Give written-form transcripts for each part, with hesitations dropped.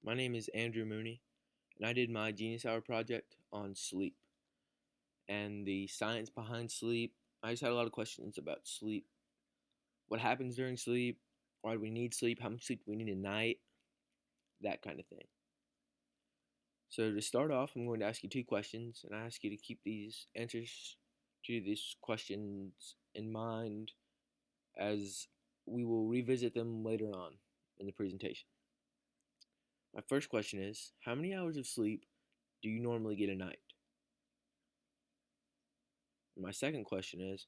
My name is Andrew Mooney, and I did my Genius Hour project on sleep and the science behind sleep. I just had a lot of questions about sleep. What happens during sleep? Why do we need sleep? How much sleep do we need a night? That kind of thing. So, to start off, I'm going to ask you two questions, and I ask you to keep these answers to these questions in mind as we will revisit them later on in the presentation. My first question is, how many hours of sleep do you normally get a night? And my second question is,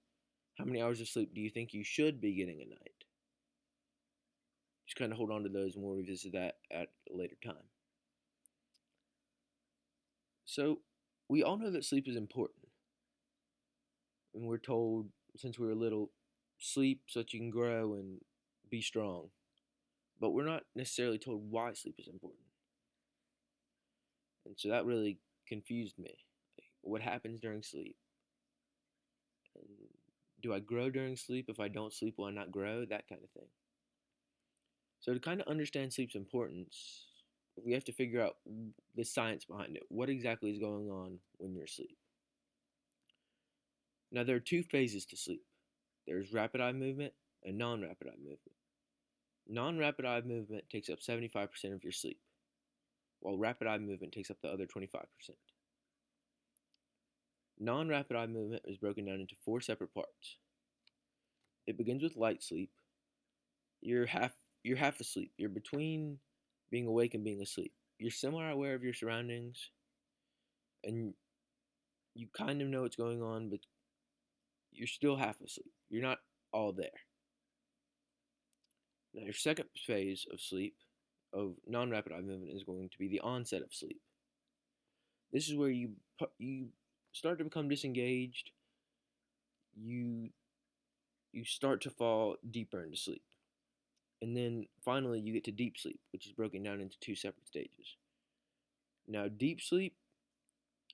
how many hours of sleep do you think you should be getting a night? Just kind of hold on to those and we'll revisit that at a later time. So, we all know that sleep is important. And we're told since we were little, sleep so that you can grow and be strong. But we're not necessarily told why sleep is important. And so that really confused me. Like, what happens during sleep? And do I grow during sleep? If I don't sleep, will I not grow? That kind of thing. So, to kind of understand sleep's importance, we have to figure out the science behind it. What exactly is going on when you're asleep? Now, there are two phases to sleep. There's rapid eye movement and non-rapid eye movement. Non-rapid eye movement takes up 75% of your sleep, while rapid eye movement takes up the other 25%. Non-rapid eye movement is broken down into four separate parts. It begins with light sleep. You're half asleep. You're between being awake and being asleep. You're somewhat aware of your surroundings, and you kind of know what's going on, but you're still half asleep. You're not all there. Now, your second phase of sleep, of non-rapid eye movement, is going to be the onset of sleep. This is where you start to become disengaged. You you start to fall deeper into sleep, and then finally you get to deep sleep, which is broken down into two separate stages. Now, deep sleep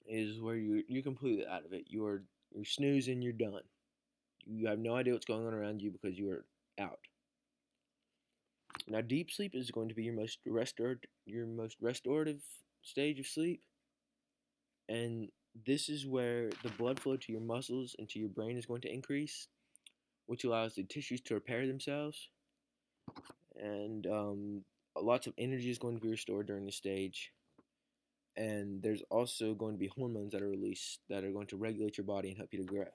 is where you're completely out of it. You're snoozing. You're done. You have no idea what's going on around you because you are out. Now, deep sleep is going to be your most restorative stage of sleep, and this is where the blood flow to your muscles and to your brain is going to increase, which allows the tissues to repair themselves, and lots of energy is going to be restored during this stage. And there's also going to be hormones that are released that are going to regulate your body and help you to grow.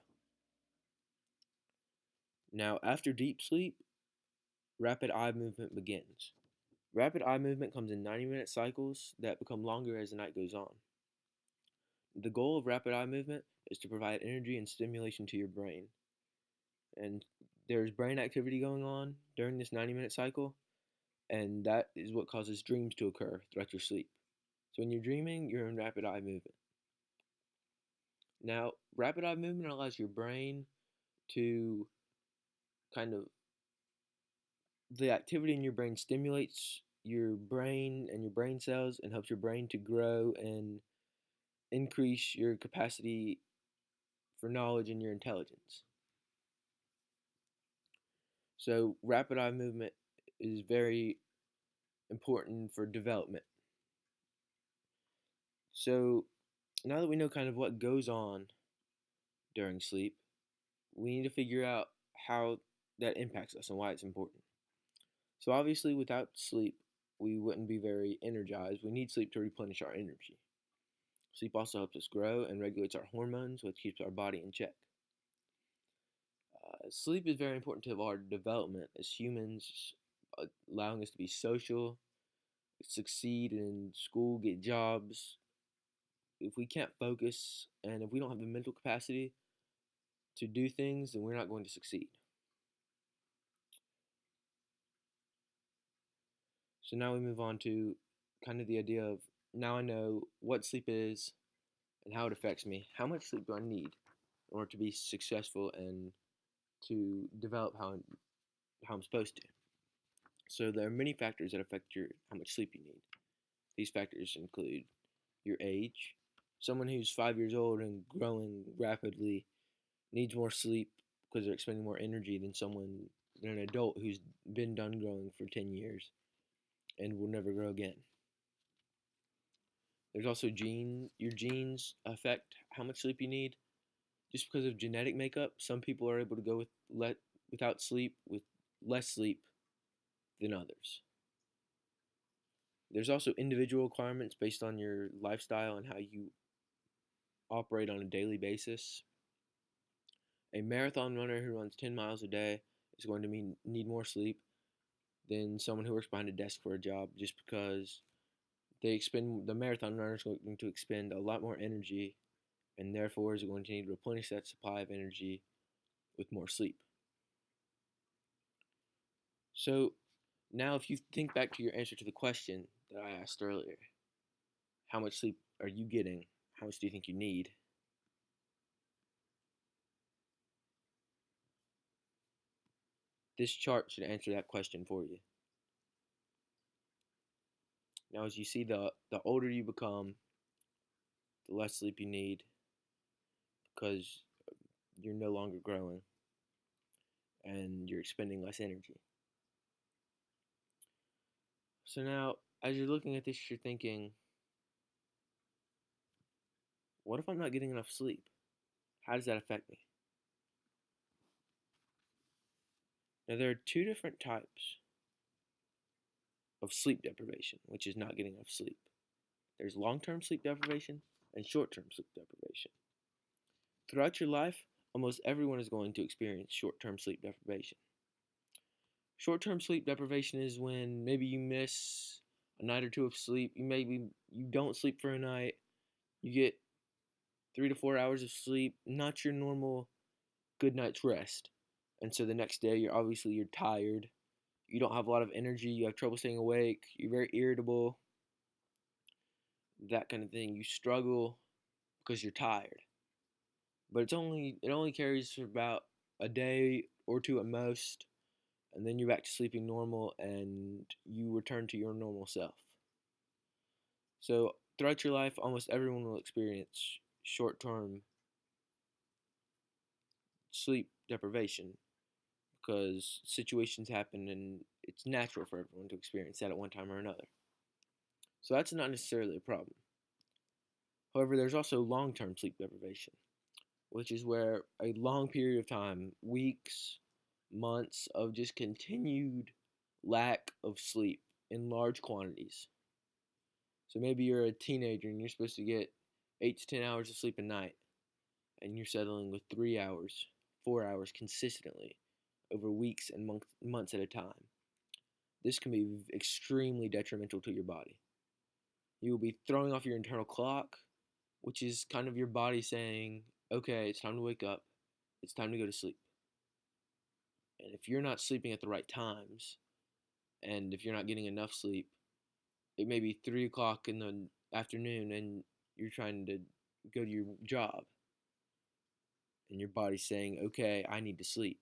Now, after deep sleep, rapid eye movement begins. Rapid eye movement comes in 90-minute cycles that become longer as the night goes on. The goal of rapid eye movement is to provide energy and stimulation to your brain. And there's brain activity going on during this 90-minute cycle, and that is what causes dreams to occur throughout your sleep. So when you're dreaming, you're in rapid eye movement. Now, rapid eye movement allows your brain to kind of, the activity in your brain stimulates your brain and your brain cells and helps your brain to grow and increase your capacity for knowledge and your intelligence. So, rapid eye movement is very important for development. So, now that we know kind of what goes on during sleep, we need to figure out how that impacts us and why it's important. So, obviously, without sleep, we wouldn't be very energized. We need sleep to replenish our energy. Sleep also helps us grow and regulates our hormones, which keeps our body in check. Sleep is very important to our development as humans, allowing us to be social, succeed in school, get jobs. If we can't focus and if we don't have the mental capacity to do things, then we're not going to succeed. So now we move on to kind of the idea of, now I know what sleep is and how it affects me. How much sleep do I need in order to be successful and to develop how I'm supposed to? So there are many factors that affect how much sleep you need. These factors include your age. Someone who's 5 years old and growing rapidly needs more sleep because they're expending more energy than an adult who's been done growing for 10 years and will never grow again. There's also your genes affect how much sleep you need. Just because of genetic makeup, some people are able to go without sleep with less sleep than others. There's also individual requirements based on your lifestyle and how you operate on a daily basis. A marathon runner who runs 10 miles a day is going to need more sleep than someone who works behind a desk for a job, just because the marathon runner is going to expend a lot more energy and therefore is going to need to replenish that supply of energy with more sleep. So now if you think back to your answer to the question that I asked earlier, how much sleep are you getting? How much do you think you need? This chart should answer that question for you. Now, as you see, the older you become, the less sleep you need because you're no longer growing and you're expending less energy. So now, as you're looking at this, you're thinking, what if I'm not getting enough sleep? How does that affect me? Now, there are two different types of sleep deprivation, which is not getting enough sleep. There's long-term sleep deprivation and short-term sleep deprivation. Throughout your life, almost everyone is going to experience short-term sleep deprivation. Short-term sleep deprivation is when maybe you miss a night or two of sleep. You don't sleep for a night. You get 3 to 4 hours of sleep, not your normal good night's rest. And so the next day you're tired. You don't have a lot of energy, you have trouble staying awake, you're very irritable, that kind of thing. You struggle because you're tired. But it only carries for about a day or two at most, and then you're back to sleeping normal and you return to your normal self. So throughout your life, almost everyone will experience short-term sleep deprivation because situations happen and it's natural for everyone to experience that at one time or another. So that's not necessarily a problem. However, there's also long-term sleep deprivation, which is where a long period of time, weeks, months of just continued lack of sleep in large quantities. So maybe you're a teenager and you're supposed to get 8 to 10 hours of sleep a night, and you're settling with 3 hours, 4 hours consistently over weeks and months at a time. This can be extremely detrimental to your body. You will be throwing off your internal clock, which is kind of your body saying, okay, it's time to wake up, it's time to go to sleep. And if you're not sleeping at the right times, and if you're not getting enough sleep, it may be 3 o'clock in the afternoon and you're trying to go to your job. And your body's saying, okay, I need to sleep.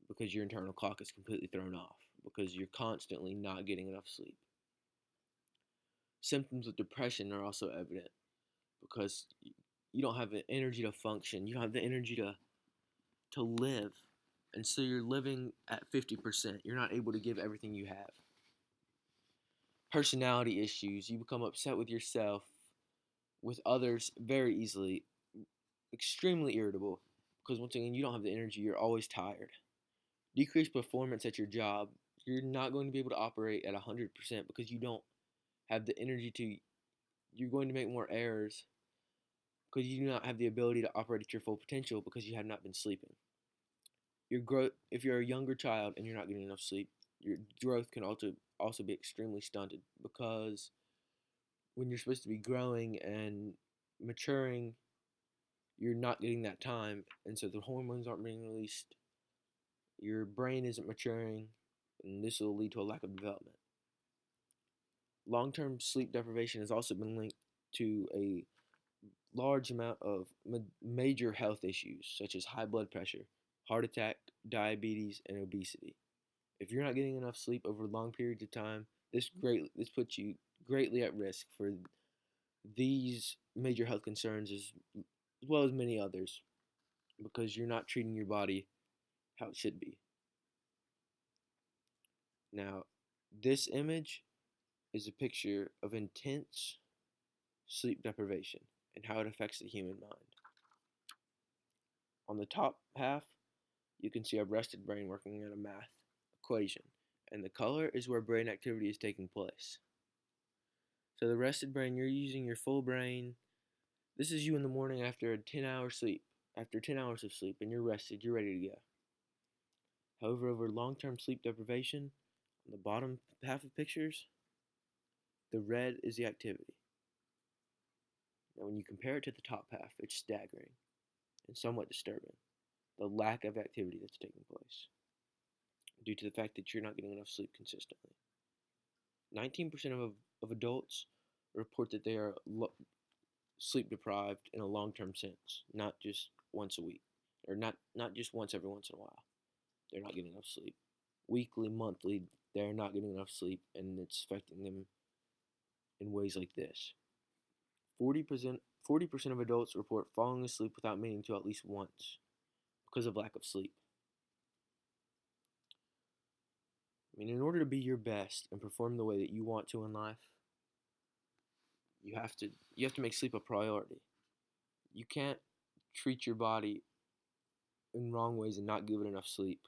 Because your internal clock is completely thrown off. Because you're constantly not getting enough sleep. Symptoms of depression are also evident. Because you don't have the energy to function. You don't have the energy to live. And so you're living at 50%. You're not able to give everything you have. Personality issues. You become upset with yourself, with others very easily. Extremely irritable. Because once again, you don't have the energy. You're always tired. Decreased performance at your job. You're not going to be able to operate at 100% because you don't have the energy to. You're going to make more errors because you do not have the ability to operate at your full potential because you have not been sleeping. Your growth, if you're a younger child and you're not getting enough sleep, your growth can also be extremely stunted because when you're supposed to be growing and maturing, you're not getting that time, and so the hormones aren't being released. Your brain isn't maturing, and this will lead to a lack of development. Long-term sleep deprivation has also been linked to a large amount of major health issues such as high blood pressure, heart attack, diabetes, and obesity. If you're not getting enough sleep over long periods of time, this puts you greatly at risk for these major health concerns as well as many others because you're not treating your body how it should be. Now, this image is a picture of intense sleep deprivation and how it affects the human mind. On the top half, you can see a rested brain working on a math equation, and the color is where brain activity is taking place. So the rested brain, you're using your full brain. This is you in the morning after a 10-hour sleep. After 10 hours of sleep, and you're rested, you're ready to go. However, over long-term sleep deprivation, on the bottom half of pictures, the red is the activity. Now, when you compare it to the top half, it's staggering and somewhat disturbing. The lack of activity that's taking place due to the fact that you're not getting enough sleep consistently. 19% of adults report that they are sleep deprived in a long-term sense, not just once a week, or not just once every once in a while. They're not getting enough sleep. Weekly, monthly, they're not getting enough sleep, and it's affecting them in ways like this. 40% of adults report falling asleep without meaning to at least once because of lack of sleep. I mean, in order to be your best and perform the way that you want to in life, you have to make sleep a priority. You can't treat your body in wrong ways and not give it enough sleep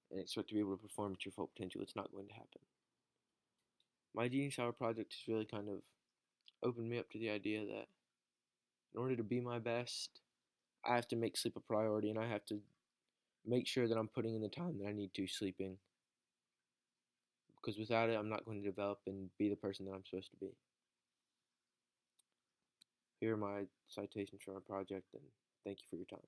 and expect to be able to perform at your full potential. It's not going to happen. My Genius Hour project has really kind of opened me up to the idea that in order to be my best, I have to make sleep a priority, and I have to make sure that I'm putting in the time that I need to sleeping. Because without it, I'm not going to develop and be the person that I'm supposed to be. Here are my citations for my project, and thank you for your time.